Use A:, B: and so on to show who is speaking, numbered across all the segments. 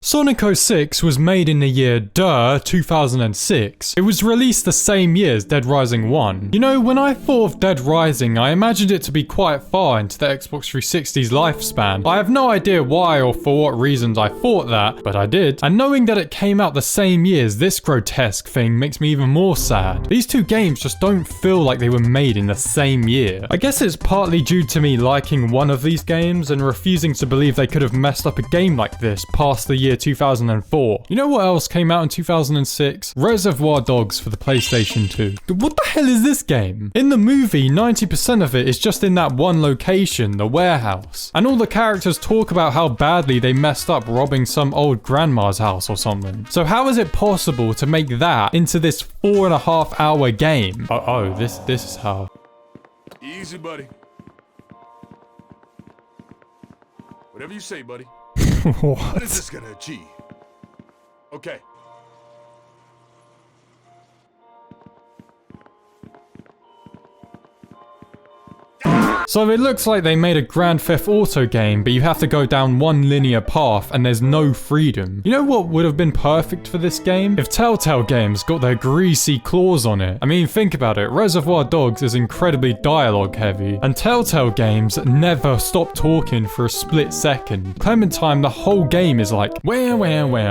A: Sonic 06 was made in the year 2006. It was released the same year as Dead Rising 1. You know, when I thought of Dead Rising, I imagined it to be quite far into the Xbox 360's lifespan. I have no idea why or for what reasons I thought that, but I did. And knowing that it came out the same year as this grotesque thing makes me even more sad. These two games just don't feel like they were made in the same year. I guess it's partly due to me liking one of these games and refusing to believe they could have messed up a game like this past the year 2004. You know what else came out in 2006? Reservoir Dogs for the PlayStation 2. What the hell is this game? In the movie, 90% of it is just in that one location, the warehouse. And all the characters talk about how badly they messed up robbing some old grandma's house or something. So how is it possible to make that into this 4.5-hour game? This is how.
B: Easy, buddy. Whatever you say, buddy. What is this gonna achieve? Okay.
A: So it looks like they made a Grand Theft Auto game, but you have to go down one linear path and there's no freedom. You know what would have been perfect for this game? If Telltale games got their greasy claws on it. I mean, think about it. Reservoir Dogs is incredibly dialogue heavy, and Telltale games never stop talking for a split second. Clementine, the whole game is like, where,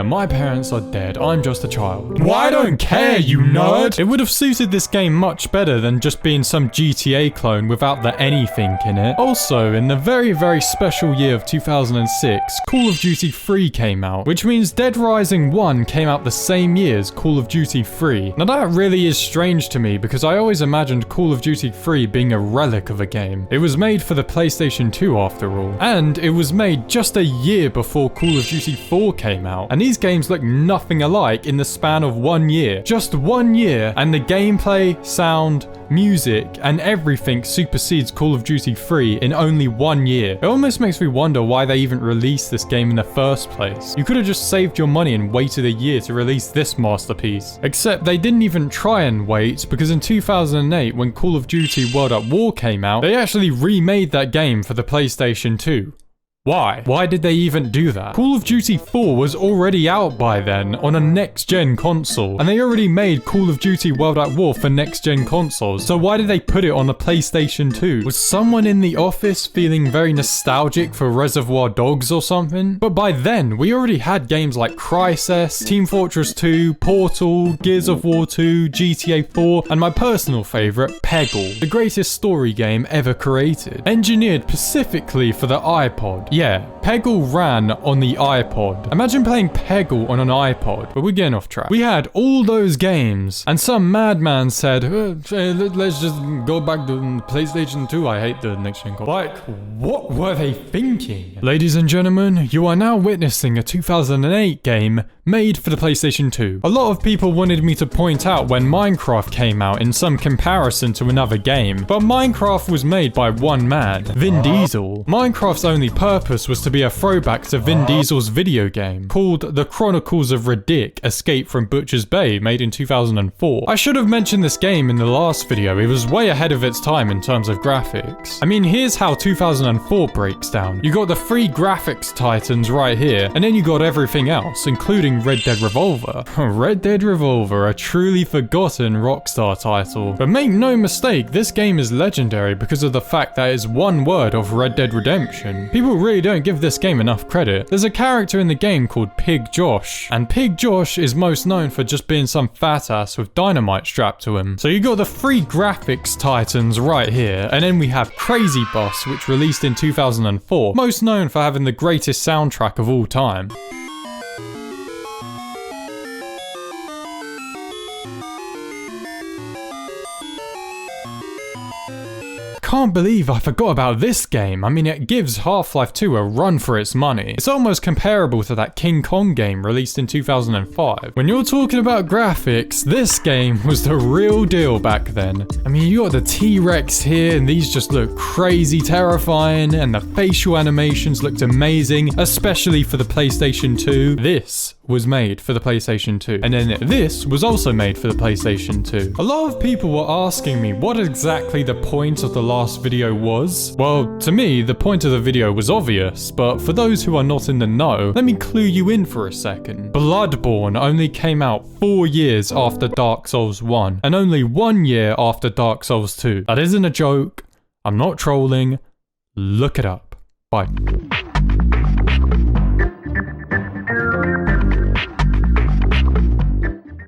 A: my parents are dead, I'm just a child. Well, I don't care, you nerd! It would have suited this game much better than just being some GTA clone without the anything in it. Also, in the very, very special year of 2006, Call of Duty 3 came out, which means Dead Rising 1 came out the same year as Call of Duty 3. Now that really is strange to me because I always imagined Call of Duty 3 being a relic of a game. It was made for the PlayStation 2 after all, and it was made just a year before Call of Duty 4 came out, and these games look nothing alike in the span of 1 year. Just 1 year, and the gameplay, sound, music, and everything supersedes Call of Duty 3 in only 1 year. It almost makes me wonder why they even released this game in the first place. You could have just saved your money and waited a year to release this masterpiece. Except they didn't even try and wait, because in 2008, when Call of Duty World at War came out, they actually remade that game for the PlayStation 2. Why? Why did they even do that? Call of Duty 4 was already out by then on a next-gen console, and they already made Call of Duty World at War for next-gen consoles, so why did they put it on a PlayStation 2? Was someone in the office feeling very nostalgic for Reservoir Dogs or something? But by then, we already had games like Crysis, Team Fortress 2, Portal, Gears of War 2, GTA 4, and my personal favourite, Peggle, the greatest story game ever created. Engineered specifically for the iPod. Yeah, Peggle ran on the iPod. Imagine playing Peggle on an iPod, but we're getting off track. We had all those games, and some madman said, let's just go back to PlayStation 2. I hate the next gen console. Like, what were they thinking? Ladies and gentlemen, you are now witnessing a 2008 game made for the PlayStation 2. A lot of people wanted me to point out when Minecraft came out in some comparison to another game, but Minecraft was made by one man, Vin Diesel. Minecraft's only purpose was to be a throwback to Vin Diesel's video game, called The Chronicles of Riddick: Escape from Butcher's Bay, made in 2004. I should have mentioned this game in the last video. It was way ahead of its time in terms of graphics. I mean, here's how 2004 breaks down. You got the 3 graphics titans right here, and then you got everything else, including Red Dead Revolver. Red Dead Revolver, a truly forgotten Rockstar title. But make no mistake, this game is legendary because of the fact that it's one word of Red Dead Redemption. People really don't give this game enough credit. There's a character in the game called Pig Josh, and Pig Josh is most known for just being some fat ass with dynamite strapped to him. So you got the 3 graphics titans right here, and then we have Crazy Bus, which released in 2004, most known for having the greatest soundtrack of all time. Can't believe I forgot about this game. I mean, it gives Half-Life 2 a run for its money. It's almost comparable to that King Kong game released in 2005. When you're talking about graphics, this game was the real deal back then. I mean, you got the T-Rex here, and these just look crazy terrifying, and the facial animations looked amazing, especially for the PlayStation 2. This was made for the PlayStation 2. And then this was also made for the PlayStation 2. A lot of people were asking me what exactly the point of the last video was. Well, to me, the point of the video was obvious, but for those who are not in the know, let me clue you in for a second. Bloodborne only came out 4 years after Dark Souls 1, and only 1 year after Dark Souls 2. That isn't a joke. I'm not trolling. Look it up. Bye.